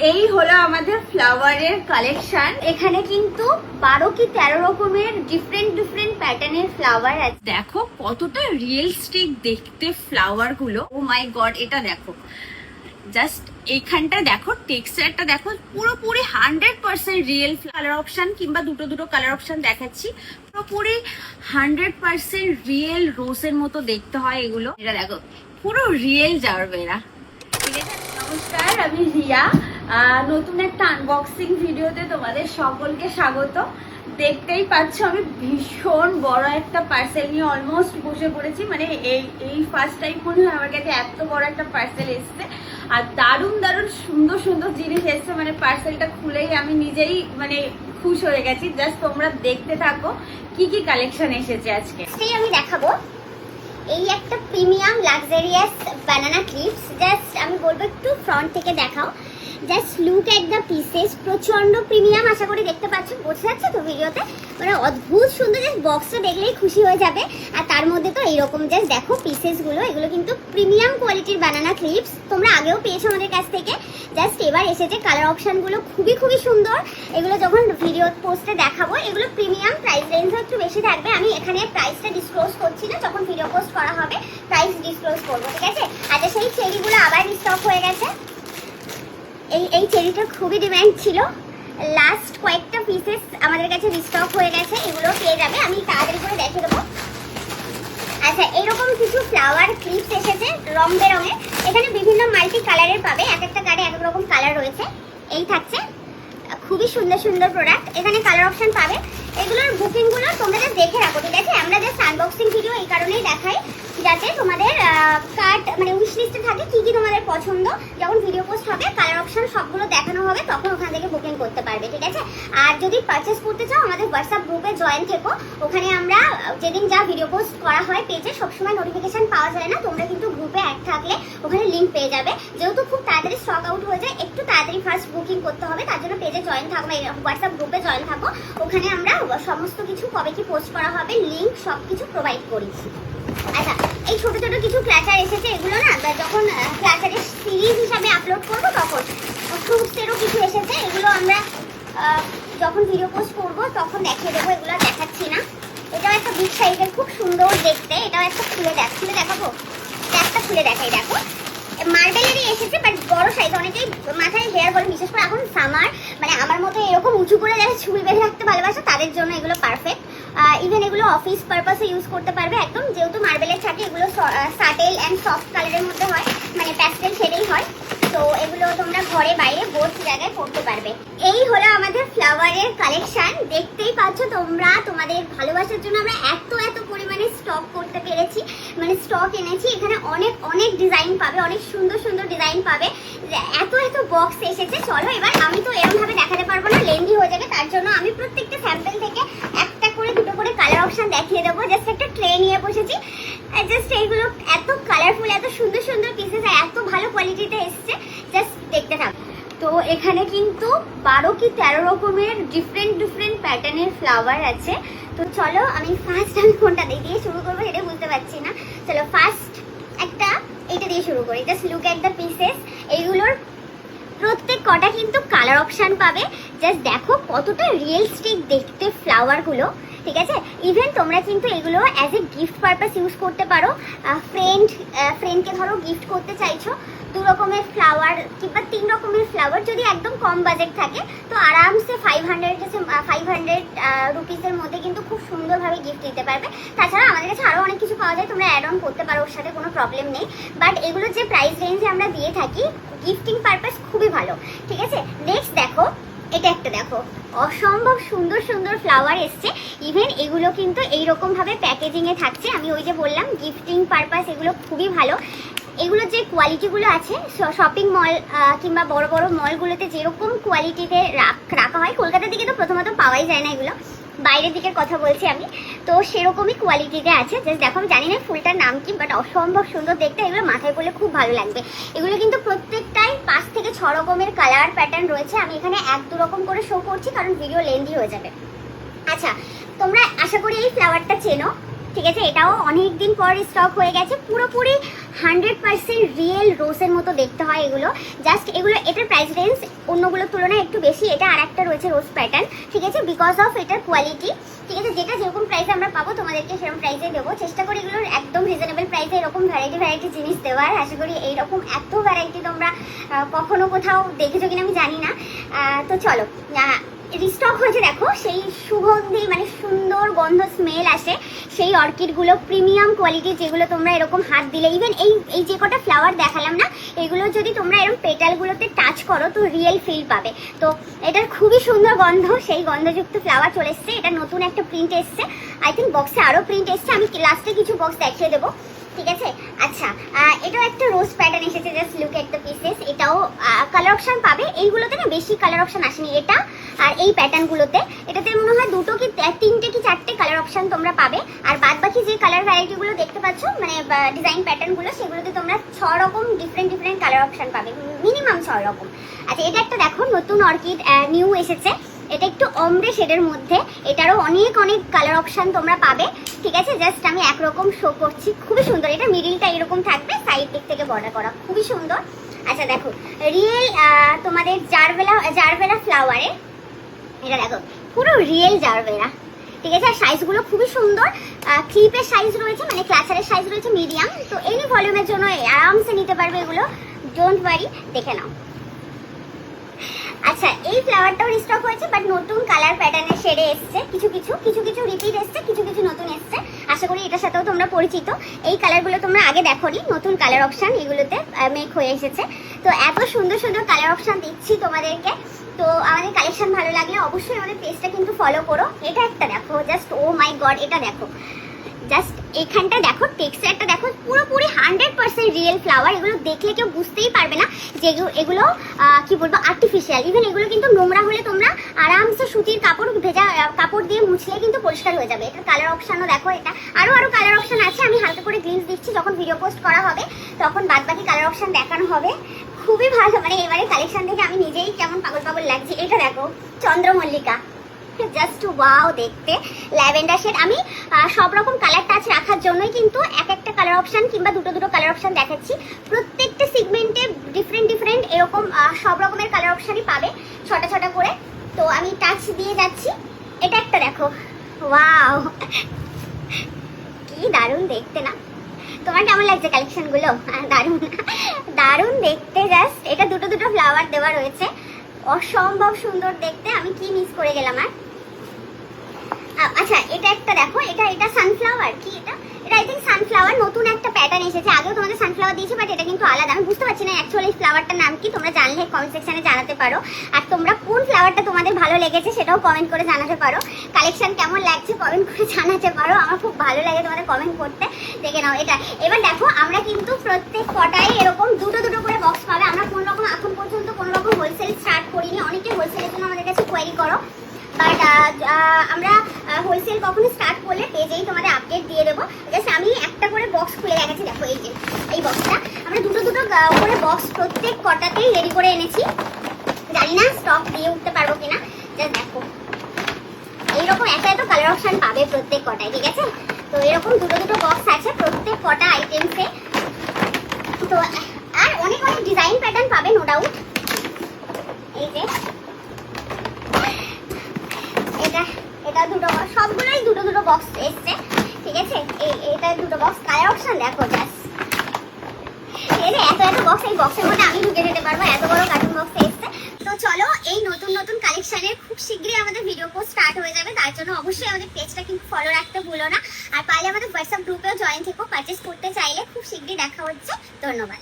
এই হলো আমাদের ফ্লাওয়ারের কালেকশন। এখানে কিন্তু 12 কি 13 রকমের ডিফারেন্ট প্যাটার্নের ফ্লাওয়ার আছে। দেখো কতটা রিয়েলিস্টিক দেখতে ফ্লাওয়ার গুলো। ও মাই গড, এটা দেখো, জাস্ট এইখানটা দেখো, টেক্সচারটা দেখো, পুরোপুরি 100% রিয়েল কালার অপশন, কিংবা দুটো কালার অপশন দেখাচ্ছি। পুরোপুরি 100% রিয়েল রোজের মতো দেখতে হয় এগুলো। এটা দেখো পুরো রিয়েল জারবেরা। ঠিক আছে, নমস্কার, আমি রিয়া। নতুন একটা আনবক্সিং ভিডিওতে তোমাদের সকলকে স্বাগত। দেখতেই পাচ্ছ আমি ভীষণ বড় একটা পার্সেল নিয়ে অলমোস্ট বসে পড়েছি। মানে এই ফার্স্ট টাইম মনে হয় আমার কাছে এত বড় একটা পার্সেল এসছে, আর দারুণ সুন্দর জিনিস এসছে। মানে পার্সেলটা খুলেই আমি নিজেই মানে খুশ হয়ে গেছি। জাস্ট তোমরা দেখতে থাকো কি কালেকশন এসেছে আজকে। আমি দেখাবো এই একটা প্রিমিয়াম লাক্সারিয়াস বানানা ক্লিপস। জাস্ট আমি বলবো একটু ফ্রন্ট থেকে দেখাও। Just look at the pieces, প্রচন্ড প্রিমিয়াম। আশা করি দেখতে পাচ্ছ, বোঝা যাচ্ছে তো ভিডিওতে। মানে অদ্ভুত সুন্দর, জাস্ট বক্সটা দেখলেই খুশি হয়ে যাবে। আর তার মধ্যে তো এইরকম জাস্ট দেখো পিসেসগুলো, এগুলো কিন্তু প্রিমিয়াম কোয়ালিটির বানানা ক্লিপস। তোমরা আগেও পেয়েছো আমাদের কাছ থেকে। জাস্ট এবার এসেছে কালার অপশনগুলো খুবই সুন্দর। এগুলো যখন ভিডিও পোস্টে দেখাবো, এগুলো প্রিমিয়াম, প্রাইস রেঞ্জও একটু বেশি থাকবে। আমি এখানে প্রাইসটা ডিসক্লোজ করছি না, যখন ভিডিও পোস্ট করা হবে প্রাইস ডিসক্লোজ করবো, ঠিক আছে। আচ্ছা, সেই চেরিগুলো আবার রিস্টক হয়ে গেছে। এই চেরিটা খুবই ডিমান্ড ছিল। লাস্ট কয়েকটা পিসেস আমাদের কাছে রিস্টক হয়ে গেছে, এগুলো পেয়ে যাবে। আমি তাড়াতাড়ি করে দেখে দেবো। আচ্ছা, এইরকম কিছু ফ্লাওয়ার ক্লিপস এসেছে রং বেরঙের। এখানে বিভিন্ন মাল্টি কালারের পাবে, এক একটা কার্ডে এক এক রকম কালার রয়েছে। এই থাকছে খুবই সুন্দর প্রোডাক্ট। এখানে কালার অপশন পাবে। এগুলোর বুকিংগুলো তোমরা জাস্ট দেখে রাখো, ঠিক আছে। আমরা জাস্ট আনবক্সিং ভিডিও এই কারণেই দেখাই, যাতে তোমাদের কার্ড মানে উইশ লিস্টে থাকে কি তোমাদের পছন্দ। যখন ভিডিও পোস্ট হবে কালার অপশন সবগুলো দেখানো হবে, তখন ওখান থেকে বুকিং করতে পারবে, ঠিক আছে। আর যদি পারচেস করতে চাও, আমাদের হোয়াটসঅ্যাপ গ্রুপে জয়েন থেকো। ওখানে আমরা যেদিন যা ভিডিও পোস্ট করা হয় পেজে, সবসময় নোটিফিকেশন পাওয়া যায় না। তোমরা কিন্তু গ্রুপে অ্যাড থাকলে ওখানে লিঙ্ক পেয়ে যাবে। যেহেতু খুব তাড়াতাড়ি স্টক আউট হয়ে যায়, একটু তাড়াতাড়ি ফার্স্ট বুকিং করতে হবে। তার জন্য পেজে জয়েন থাকো, হোয়াটসঅ্যাপ গ্রুপে জয়েন থাকো। ওখানে আমরা সমস্ত কিছু কবে কি পোস্ট করা হবে, লিঙ্ক সব কিছু প্রোভাইড করি। আচ্ছা, এই ছোট কিছু ক্ল্যাচার এসেছে। এগুলো না যখন ক্ল্যাচারের সিরিজ হিসাবে আপলোড করবো, তখন ফ্রুটসেরও কিছু এসেছে। এগুলো আমরা যখন ভিডিও পোস্ট করবো তখন দেখিয়ে দেবো, এগুলো দেখাচ্ছি না। এটাও একটা বিগ সাইজের, খুব সুন্দর দেখতে। এটাও একটা খুলে দেখাবো, একটা খুলে দেখাই। দেখো, মার্বেলেরই এসেছে, বাট বড় সাইজ। অনেকেই মাথায় হেয়ার বলে, বিশেষ করে এখন সামার, মানে আমার মতো এরকম উঁচু করে যারা চুল বেঁধে রাখতে ভালোবাসে তাদের জন্য এগুলো পারফেক্ট। ইভেন এগুলো অফিস পারপাসে ইউজ করতে পারবে একদম। যেহেতু মার্বেলের থাকে, এগুলো সাটেল অ্যান্ড সফট কালারের মধ্যে হয়, মানে প্যাস্টেল শেডেই হয়। তো এগুলো তোমরা ঘরে বাইরে বোথ জায়গায় পড়তে পারবে। এই হলো আমাদের ফ্লাওয়ারের কালেকশন। দেখতেই পাচ্ছ তোমরা, তোমাদের ভালোবাসার জন্য আমরা এত পরিমাণে স্টক করতে পেরেছি, মানে স্টক এনেছি। এখানে অনেক ডিজাইন পাবে, অনেক সুন্দর ডিজাইন পাবে। এত বক্স এসেছে। চলো এবার, আমি তো এরকম ভাবে দেখাতে পারবো না, লেন্দি হয়ে যাবে। তার জন্য আমি প্রত্যেকটা স্যাম্পল থেকে একটা করে দুটো করে কালার অপশন দেখিয়ে দেবো। জাস্ট একটা ট্রে নিয়ে বসেছি। জাস্ট এইগুলো এত কালারফুল, এত সুন্দর পিসেস, এত ভালো কোয়ালিটিতে এসছে। জাস্ট দেখতে থাকো। তো এখানে কিন্তু 12 কি 13 রকমের ডিফারেন্ট প্যাটার্নের ফ্লাওয়ার আছে। তো চলো, আমি কোনটা দিয়ে শুরু করবো এটা বুঝতে পারছি না। চলো ফার্স্ট একটা এইটা দিয়ে শুরু করি। Just look at the pieces. এইগুলোর প্রত্যেক কটা কিন্তু কালার অপশন পাবে। জাস্ট দেখো কতটা রিয়েলিস্টিক দেখতে ফ্লাওয়ারগুলো, ঠিক আছে। ইভেন তোমরা কিন্তু এগুলো as a gift purpose use করতে পারো। ফ্রেন্ডকে ধরো গিফট করতে চাইছো, 2 রকমের ফ্লাওয়ার কিংবা 3 রকমের ফ্লাওয়ার, যদি একদম কম বাজেট থাকে তো আরামসে 500 রুপিসের মধ্যে কিন্তু খুব সুন্দরভাবে গিফট দিতে পারবে। তাছাড়া আমাদের কাছে আরও অনেক কিছু পাওয়া যায়, তোমরা অ্যাড অন করতে পারো, ওর সাথে কোনো প্রবলেম নেই। বাট এগুলো যে প্রাইস রেঞ্জে আমরা দিয়ে থাকি, গিফটিং পারপাস খুবই ভালো, ঠিক আছে। নেক্সট দেখো, এটা একটা দেখো, অসম্ভব সুন্দর ফ্লাওয়ার এসছে। ইভেন এগুলো কিন্তু এইরকম ভাবে প্যাকেজিংয়ে থাকছে। আমি ওই যে বললাম গিফটিং পারপাস এগুলো খুবই ভালো। এগুলো যে কোয়ালিটিগুলো আছে, শপিং মল কিংবা বড় মলগুলোতে যেরকম কোয়ালিটিতে রাখা হয়, কলকাতার দিকে তো প্রথমত পাওয়াই যায় না এগুলো, বাইরের দিকের কথা বলছি আমি। তো সেরকমই কোয়ালিটিতে আছে। জাস্ট দেখো, আমি জানি না ফুলটার নাম কি, বাট অসম্ভব সুন্দর দেখতে। এগুলো মাথায় পড়লে খুব ভালো লাগবে। এগুলো কিন্তু প্রত্যেকটাই 5 থেকে 6 রকমের কালার প্যাটার্ন রয়েছে। আমি এখানে 1-2 রকম করে শো করছি, কারণ ভিডিও লেন্দি হয়ে যাবে। আচ্ছা, তোমরা আশা করি এই ফ্লাওয়ারটা চেনো, ঠিক আছে। এটাও অনেক দিন পর স্টক হয়ে গেছে। পুরোপুরি 100% রিয়েল রোজের মতো দেখতে হয় এগুলো। জাস্ট এগুলো, এটার প্রাইস রেঞ্জ অন্যগুলোর তুলনায় একটু বেশি। এটা আর একটা রয়েছে রোজ প্যাটার্ন, ঠিক আছে, বিকজ অফ এটার কোয়ালিটি, ঠিক আছে, যেটা যেরকম প্রাইসে আমরা পাবো তোমাদেরকে সেরকম প্রাইসে দেবো। চেষ্টা করি এগুলোর একদম রিজনেবল প্রাইসে এরকম ভ্যারাইটি জিনিস দেওয়ার। আশা করি এইরকম এত ভ্যারাইটি তোমরা কখনো কোথাও দেখেছো কিনা আমি জানি না। তো চলো, রিস্টক হয়েছে দেখো, সেই সুগন্ধি মানে সুন্দর গন্ধ স্মেল আসে সেই অর্কিডগুলো, প্রিমিয়াম কোয়ালিটি, যেগুলো তোমরা এরকম হাত দিলে, ইভেন এই যে কটা ফ্লাওয়ার দেখালাম না, এগুলো যদি তোমরা এরকম পেটালগুলোতে টাচ করো তো রিয়েল ফিল পাবে। তো এটার খুবই সুন্দর গন্ধ, সেই গন্ধযুক্ত ফ্লাওয়ার চলে এসছে। এটা নতুন একটা প্রিন্ট এসছে, আই থিঙ্ক বক্সে আরও প্রিন্ট এসছে, আমি লাস্টে কিছু বক্স দেখিয়ে দেবো, ঠিক আছে। আচ্ছা, এটাও একটা রোজ প্যাটার্ন এসেছে, just look at the pieces. এটাও কালার অপশন পাবে, এইগুলোতে না বেশি কালার অপশন আসেনি, এটা আর এই প্যাটার্নগুলোতে। এটাতে মনে হয় দুটো কি তিনটে কি চারটে কালার অপশন তোমরা পাবে। আর বাদ বাকি যে কালার ভ্যারাইটিগুলো দেখতে পাচ্ছ, মানে ডিজাইন প্যাটার্নগুলো, সেগুলোতে তোমরা 6 রকম ডিফারেন্ট কালার অপশন পাবে, মিনিমাম 6 রকম। আচ্ছা, এটা একটা দেখো নতুন অর্কিড নিউ এসেছে, এটা একটু অমরে শেডের মধ্যে, এটারও অনেক কালার অপশন তোমরা পাবে, ঠিক আছে। জাস্ট আমি একরকম শো করছি, খুবই সুন্দর। এটা মিডিলটা এরকম থাকবে, সাইড দিক থেকে বর্ডার করা, খুবই সুন্দর। আচ্ছা দেখো, রিয়েল তোমাদের জারবেরা ফ্লাওয়ারে, এটা দেখো পুরো রিয়েল জারবেরা, ঠিক আছে। আর সাইজগুলো খুবই সুন্দর, ক্লিপের সাইজ রয়েছে, মানে ক্লাচারের সাইজ রয়েছে মিডিয়াম। তো এনি ভলিউমের জন্য আরামসে নিতে পারবে এগুলো, ডোন্ট ওয়ারি, দেখে নাও। আচ্ছা, এই ফ্লাওয়ারটাও রিস্টক হয়েছে, বাট নতুন কালার প্যাটার্নের শেডে এসছে, কিছু রিপিট এসছে, কিছু নতুন এসছে। আশা করি এটার সাথেও তোমরা পরিচিত। এই কালারগুলো তোমরা আগে দেখোনি, নতুন কালার অপশন এগুলোতে মেক হয়ে এসেছে। তো এত সুন্দর কালার অপশন দিচ্ছি তোমাদেরকে। তো আমাদের কালেকশন ভালো লাগলে অবশ্যই আমাদের পেজটা কিন্তু ফলো করো। এটা একটা দেখো, জাস্ট ও মাই গড, এটা দেখো, জাস্ট এখানটা দেখো, টেক্সচারটা দেখো, পুরোপুরি 100% রিয়েল ফ্লাওয়ার। এগুলো দেখলে কেউ বুঝতেই পারবে না যে এগুলো কি বলবো আর্টিফিশিয়াল। ইভেন এগুলো কিন্তু নোংরা হলে তোমরা আরামসে সুতির কাপড়, ভেজা কাপড় দিয়ে মুছলে কিন্তু পরিষ্কার হয়ে যাবে। এটার কালার অপশনও দেখো, এটা আরো কালার অপশন আছে, আমি হালকা করে গ্লিমস দিচ্ছি, যখন ভিডিও পোস্ট করা হবে তখন বাদবাকি কালার অপশন দেখানো হবে। খুবই ভালো, মানে এবারে কালেকশন থেকে আমি নিজেই কেমন পাগল লাগছে। এটা দেখো চন্দ্রমল্লিকা, জাস্ট ওয়াও দেখতে, ল্যাভেন্ডার শেড। আমি সব রকম কালার টাচ রাখার জন্যই কিন্তু একটা কালার অপশন কিংবা দুটো কালার অপশন দেখাচ্ছি। প্রত্যেকটা সিগমেন্টে ডিফারেন্ট এরকম সব রকমের কালার অপশনই পাবে, ছটা করে। তো আমি টাচ দিয়ে যাচ্ছি। এটা একটা দেখো, ওয়াও কি দারুণ দেখতে না? তোমার কেমন লাগছে কালেকশনগুলো? দারুণ দেখতে, জাস্ট এটা দুটো ফ্লাওয়ার দেওয়া রয়েছে, অসম্ভব সুন্দর দেখতে। আমি কি মিস করে গেলাম আর? আচ্ছা, এটা একটা দেখো, এটা সানফ্লাওয়ার, কি এটা আই থিঙ্ক সানফ্লাওয়ার, নতুন একটা প্যাটার্ন এসেছে। আগেও তোমাদের সানফ্লাওয়ার দিয়েছি, বাট এটা কিন্তু আলাদা। আমি বুঝতে পারছি না অ্যাকচুয়ালি এই ফ্লাওয়ারটার নাম কি, তোমরা জানলে কমেন্ট সেকশনে জানাতে পারো। আর তোমরা কোন ফ্লাওয়ারটা তোমাদের ভালো লেগেছে সেটাও কমেন্ট করে জানাতে পারো। কালেকশন কেমন লাগছে কমেন্ট করে জানাতে পারো, আমার খুব ভালো লাগে তোমাদের কমেন্ট করতে। দেখে নাও এটা। এবার দেখো, আমরা কিন্তু প্রত্যেক কটাই এরকম দুটো করে বক্স পাবে। আমরা এখন পর্যন্ত কোনো রকম হোলসেল স্টার্ট করিনি, অনেকে হোলসেলের জন্য আমাদের কাছে কোয়েরি করো, বাট আমরা হোলসেল কখনো স্টার্ট করলে পেজেই তোমাদের আপডেট দিয়ে দেবো। জাস্ট আমি একটা করে বক্স খুলে দেখাচ্ছি, দেখো এই যে এই বক্সটা আমরা দুটো করে বক্স প্রত্যেক কটাতেই রেডি করে এনেছি। জানি না স্টক দিয়ে উঠতে পারবো কিনা, জাস্ট দেখো এইরকম এত কালার অপশন পাবে প্রত্যেক কটায়, ঠিক আছে। তো এরকম দুটো বক্স আছে প্রত্যেক কটা আইটেমসে। তো আর অনেক ডিজাইন প্যাটার্ন পাবে নো ডাউট। এই যে এটা দুটো, সবগুলোই দুটো বক্স এসছে, ঠিক আছে। এটা দুটো বক্স, কালার অপশন দেখো জাস্ট, এই যে এত বক্স, এই বক্সের মধ্যে আমি ঢুকে যেতে পারবো, এত বড় কার্টুন বক্স এসছে। তো চলো, এই নতুন কালেকশনের খুব শীঘ্রই আমাদের ভিডিও পোস্ট স্টার্ট হয়ে যাবে। তার জন্য অবশ্যই আমাদের পেজটা কিন্তু ফলো রাখতে ভুলো না। আর পারলে আমাদের হোয়াটসঅ্যাপ গ্রুপেও জয়েন থেকো, পারচেস করতে চাইলে। খুব শীঘ্রই দেখা হচ্ছে, ধন্যবাদ।